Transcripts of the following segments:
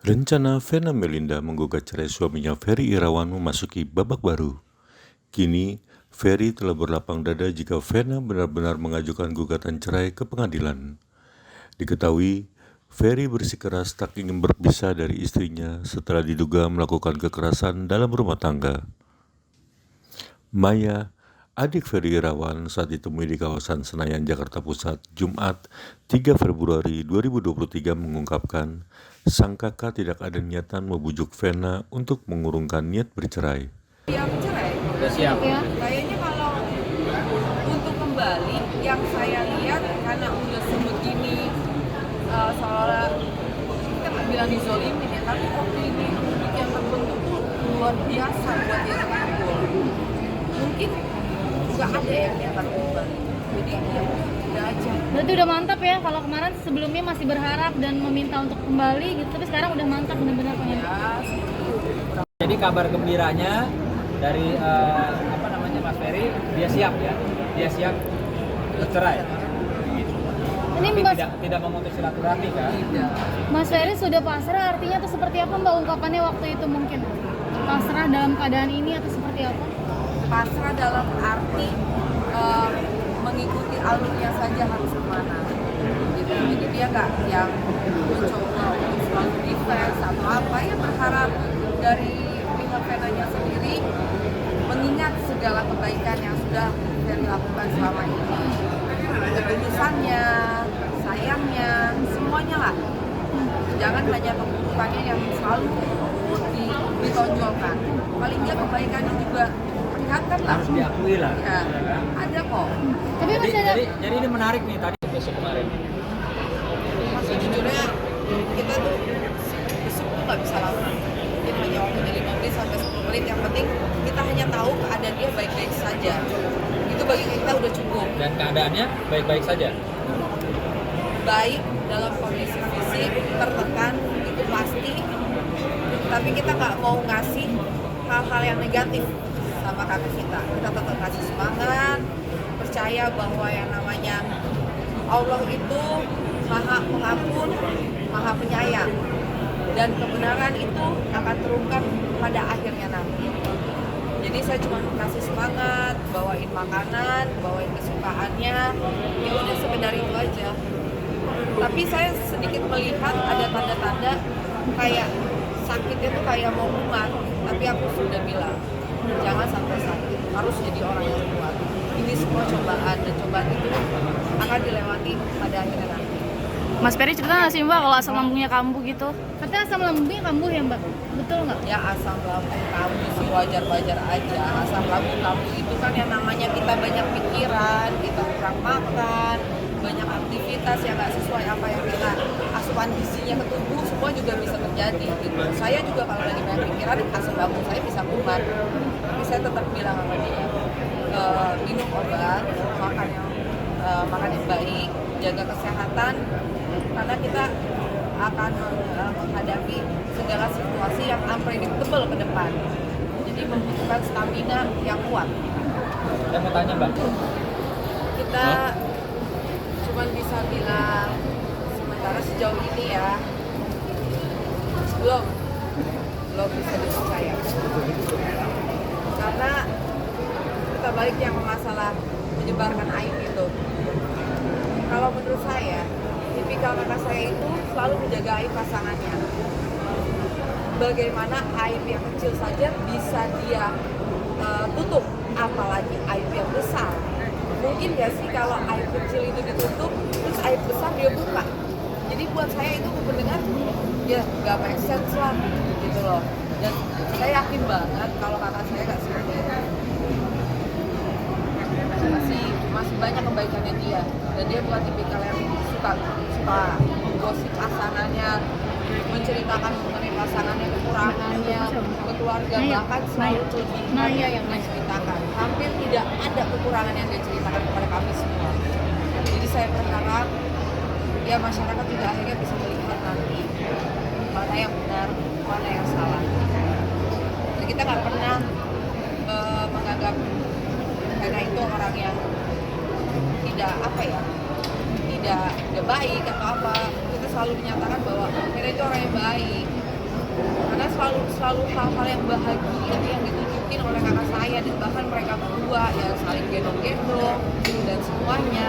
Rencana Vena Melinda menggugat cerai suaminya Ferry Irawan memasuki babak baru. Kini, Ferry telah berlapang dada jika Vena benar-benar mengajukan gugatan cerai ke pengadilan. Diketahui, Ferry bersikeras tak ingin berpisah dari istrinya setelah diduga melakukan kekerasan dalam rumah tangga. Maya, adik Ferry Irawan, saat ditemui di kawasan Senayan, Jakarta Pusat, Jumat 3 Februari 2023 mengungkapkan, sang kakak tidak ada niatan membujuk Vena untuk mengurungkan niat bercerai. Siap cerai? Udah siap Ya. Kayaknya kalau untuk kembali yang saya lihat karena udah sebegini seolah kita nggak bilang dizolimin ya, tapi opini publik yang terbentuk tuh luar biasa buat dia terkumpul. Mungkin nggak ada yang niatan kembali. Jadi ya udah aja. Berarti udah mantap ya, kalau kemarin sebelumnya masih berharap dan meminta untuk kembali gitu, tapi sekarang udah mantap benar-benar pengen. Ya, Jadi kabar gembiranya dari Mas Ferry, dia siap ya, dia siap bercerai. Ini Tapi tidak memutus silaturahmi kan? tidak. Mas Ferry sudah pasrah, artinya itu seperti apa Mbak ungkapannya waktu itu mungkin? Pasrah dalam keadaan ini atau seperti apa? Pasrah dalam arti mengikuti alurnya saja harus kemana gitu. Jadi dia nggak yang mencoba untuk selalu defense atau apa, ya berharap dari pihak Venanya sendiri mengingat segala kebaikan yang sudah Ferry lakukan selama ini, ketulusannya, sayangnya, semuanya lah. Jangan hanya keburukannya yang selalu ditonjolkan. Paling nggak kebaikannya juga perlihatkan lah. Harus diakui lah. Ya, ada kok. Tapi Jadi, masih ada. jadi ini menarik nih tadi besok kemarin. Sejujurnya kita tuh besok tuh nggak bisa lama. Jadi hanya waktunya 5 menit sampai 10 menit. Yang penting kita hanya tahu keadaan dia baik-baik saja. Itu bagi kita udah cukup. Dan keadaannya baik-baik saja. Baik dalam kondisi fisik tertekan itu pasti. Tapi kita nggak mau ngasih hal-hal yang negatif sama kakak kita. Kita tetap kasih semangat, percaya bahwa yang namanya Allah itu Maha Pengampun, Maha Penyayang, dan kebenaran itu akan terungkap pada akhirnya nanti. Jadi saya cuma kasih semangat, bawain makanan, bawain kesukaannya, ya udah sekedar itu aja. Tapi saya sedikit melihat ada tanda-tanda kayak sakitnya tuh kayak mau kumat, tapi aku sudah bilang jangan sampai sakit, harus jadi orang yang kuat. Ini semua cobaan, dan cobaan itu akan dilewati pada akhirnya nanti. Mas Ferry cerita nggak sih Mbak kalau asam lambungnya kambuh gitu? Katanya asam lambungnya kambuh ya Mbak? Betul nggak? Ya asam lambung kambuh sih wajar-wajar aja. Asam lambung kambuh itu kan yang namanya kita banyak pikiran, kita kurang makan, banyak aktivitas yang nggak sesuai apa yang kita asupan gizinya ke tubuh, semua juga bisa terjadi gitu. Saya juga kalau lagi banyak pikiran, asam lambung saya bisa kumat. Tapi saya tetap bilang sama dia, minum obat, makan yang baik, jaga kesehatan, karena kita akan menghadapi segala situasi yang unpredictable ke depan. Jadi membutuhkan stamina yang kuat. Saya mau tanya Mbak, Kita cuma bisa bilang sementara sejauh ini ya belum bisa dipercaya. Karena kita balik yang masalah menyebarkan aib itu. Kalau menurut saya, tipikal kakak saya itu selalu menjaga aib pasangannya. Bagaimana aib yang kecil saja bisa dia tutup, apalagi aib yang besar. Mungkin gak sih kalau aib kecil itu ditutup, terus aib besar dia buka. Jadi buat saya itu mendengar ya gak make sense lah gitu loh. Dan saya yakin banget kalau kakak saya gak seperti itu. Masih banyak kebaikannya dia, dan dia bukan tipikal yang suka menggosip pasangannya, menceritakan mengenai pasangannya, kekurangannya ke keluarga, bahkan selalu kelebihan yang menceritakan. Hampir tidak ada kekurangan yang dia ceritakan kepada kami semua. Jadi saya berharap ya masyarakat juga akhirnya bisa melihat nanti mana yang benar, mana yang salah. Dan kita nggak pernah menganggap karena itu orang yang tidak tidak baik atau apa. Kita selalu menyatakan bahwa Vena itu orang yang baik, karena selalu hal-hal yang bahagia yang ditunjukin oleh kakak saya dan bahkan mereka berdua ya saling gendong-gendong dan semuanya,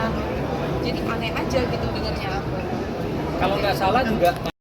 jadi aneh aja gitu dengernya aku. Kalau nggak salah juga